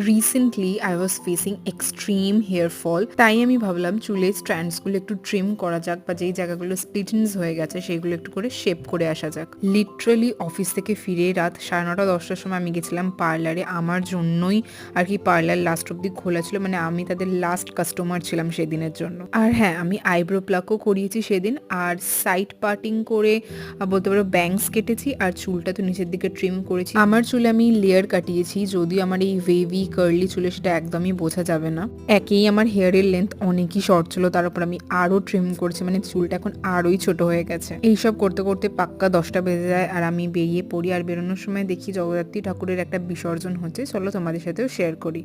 Recently I was facing extreme hair fall, তাই আমি ভাবলাম চুলের স্ট্র্যান্ডসগুলো একটু ট্রিম করা যাক বা যেই জায়গাগুলো স্প্লিটেন্স হয়ে গেছে সেগুলো একটু করে শেপ করে আসা যাক। লিটারালি অফিস থেকে ফিরে রাত 9:30-10টার সময় আমি গেছিলাম পার্লারে। আমার জন্যই আর কি পার্লার লাস্ট অব্দি খোলা ছিল, মানে আমি তাদের লাস্ট কাস্টমার ছিলাম সেদিনের জন্য। আর হ্যাঁ, আমি আইব্রো প্লাকও করিয়েছি সেদিন, আর সাইড পার্টিং করে বলতে পারো ব্যাংকস কেটেছি, আর চুলটা তো নিচের দিকে ট্রিম করেছি। আমার চুলে আমি লেয়ার কাটিয়েছি, যদিও আমার এই ওয়েভি কার্লি চুলে সেটা একদমই বোঝা যাবে না। একেই আমার হেয়ারের লেন্থ অনেকই শর্ট ছিল, তার উপর আমি আরো ট্রিম করছি, মানে চুলটা এখন আরোই ছোট হয়ে গেছে। এইসব করতে করতে পাক্কা 10টা বেজে যায় আর আমি বেরিয়ে পড়ি। আর বেরোনোর সময় দেখি জগদ্ধাত্রী ঠাকুরের একটা বিসর্জন হচ্ছে, চলো তোমাদের সাথেও শেয়ার করি।